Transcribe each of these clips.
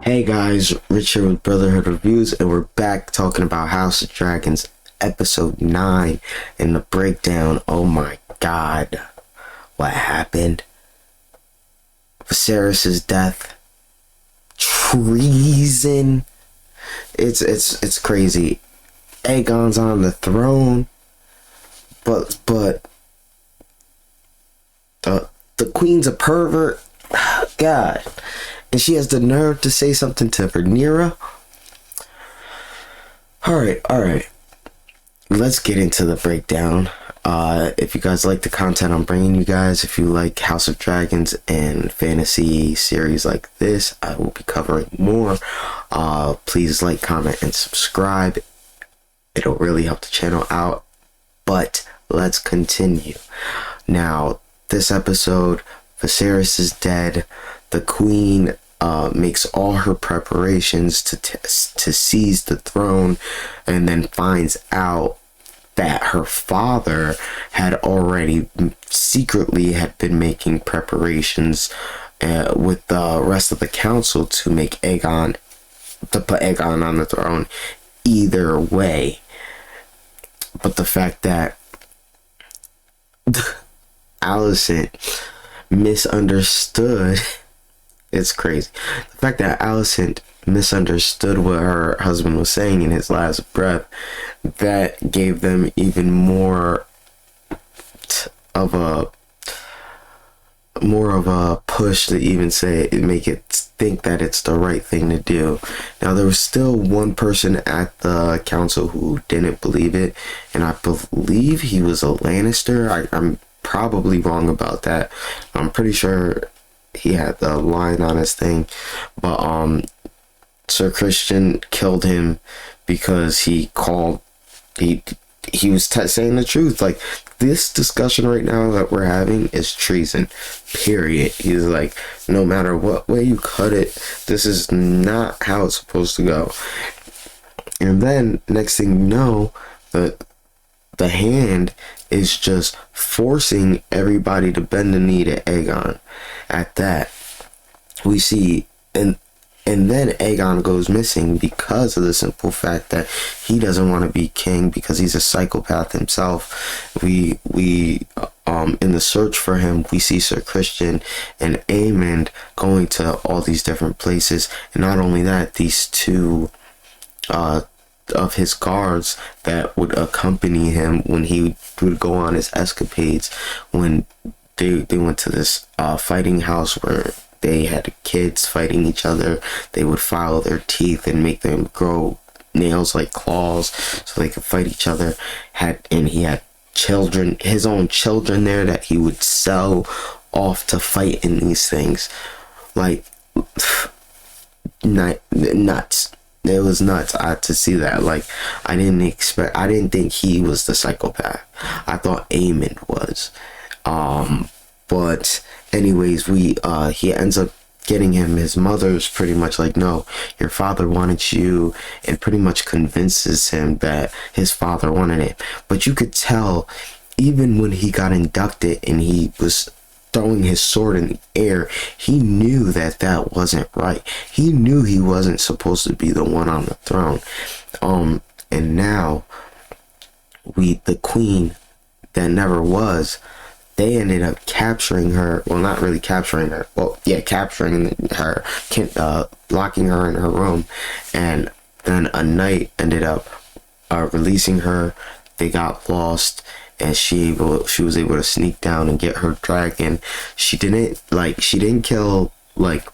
Hey guys, Richard with Brotherhood Reviews, and we're back talking about House of Dragons episode 9 and the breakdown. Oh my god, what happened? Viserys' death, treason. It's crazy. Aegon's on the throne, but the queen's a pervert. God. And she has the nerve to say something to Rhaenyra. Alright. Let's get into the breakdown. If you guys like the content I'm bringing you guys, if you like House of Dragons and fantasy series like this, I will be covering more. Please like, comment, and subscribe. It'll really help the channel out. But let's continue. Now, this episode, Viserys is dead. The queen makes all her preparations to seize the throne, and then finds out that her father had already secretly had been making preparations with the rest of the council to put Aegon on the throne either way. But the fact that Alicent misunderstood, it's crazy. The fact that Alicent misunderstood what her husband was saying in his last breath, that gave them even more of a push to even make it think that it's the right thing to do. Now, there was still one person at the council who didn't believe it, and I believe he was a Lannister. I'm probably wrong about that. I'm pretty sure he had the line on his thing, but Sir Christian killed him because he was saying the truth. Like, this discussion right now that we're having is treason, period. He's like, no matter what way you cut it, this is not how it's supposed to go. And then next thing you know, the hand is just forcing everybody to bend the knee to Aegon. At that, we see, and then Aegon goes missing because of the simple fact that he doesn't want to be king, because he's a psychopath himself. We in the search for him, we see Sir Christian and Aemond going to all these different places, and not only that, these two of his guards that would accompany him when he would go on his escapades, when they went to this fighting house where they had kids fighting each other. They would file their teeth and make them grow nails like claws so they could fight each other. And he had children, his own children there, that he would sell off to fight in these things. Like, nuts. It was nuts to see that. Like, I didn't think he was the psychopath. I thought Aemond was. But anyways, he ends up getting him. His mother's pretty much like, no, your father wanted you, and pretty much convinces him that his father wanted it. But you could tell, even when he got inducted and he was throwing his sword in the air, he knew that wasn't right. He knew he wasn't supposed to be the one on the throne. And now the queen that never was, they ended up capturing her. Well, not really capturing her. Well, yeah, capturing her, locking her in her room. And then a knight ended up releasing her. They got lost, and she was able to sneak down and get her dragon. She didn't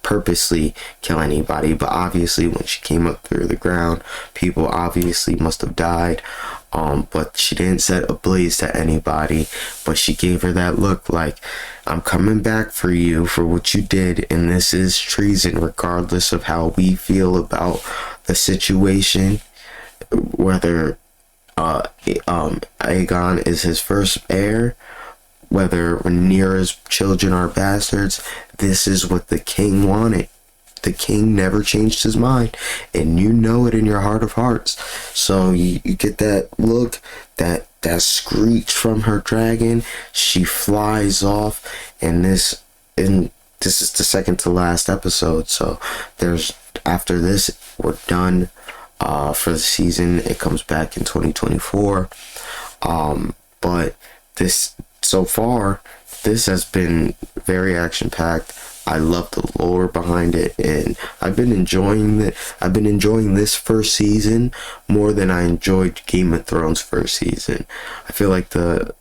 purposely kill anybody, but obviously when she came up through the ground, people obviously must have died. But she didn't set a blaze to anybody, but she gave her that look like, I'm coming back for you for what you did, and this is treason, regardless of how we feel about the situation, whether Aegon is his first heir, whether Rhaenyra's children are bastards. This is what the king wanted. The king never changed his mind, and you know it in your heart of hearts. So you get that look, that screech from her dragon. She flies off, and this is the second to last episode, so there's after this, we're done for the season. It comes back in 2024. But this, so far, this has been very action-packed. I love the lore behind it, and I've been enjoying it. I've been enjoying this first season more than I enjoyed Game of Thrones first season. I feel like the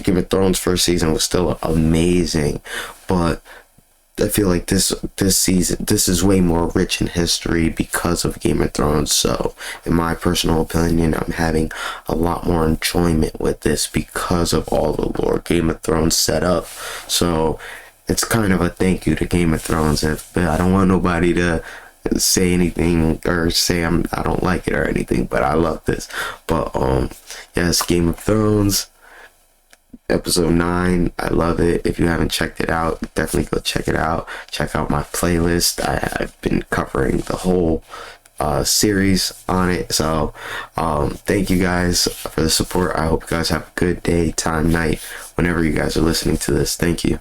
Game of Thrones first season was still amazing, but I feel like this season, this is way more rich in history because of Game of Thrones. So, in my personal opinion, I'm having a lot more enjoyment with this because of all the lore Game of Thrones set up. So, it's kind of a thank you to Game of Thrones. I don't want nobody to say anything or say I don't like it or anything, but I love this. But yes, Game of Thrones episode 9, I love it. If you haven't checked it out, definitely go check it out. Check out my playlist. I've been covering the whole series on it. So thank you guys for the support. I hope you guys have a good day, time, night, whenever you guys are listening to this. Thank you.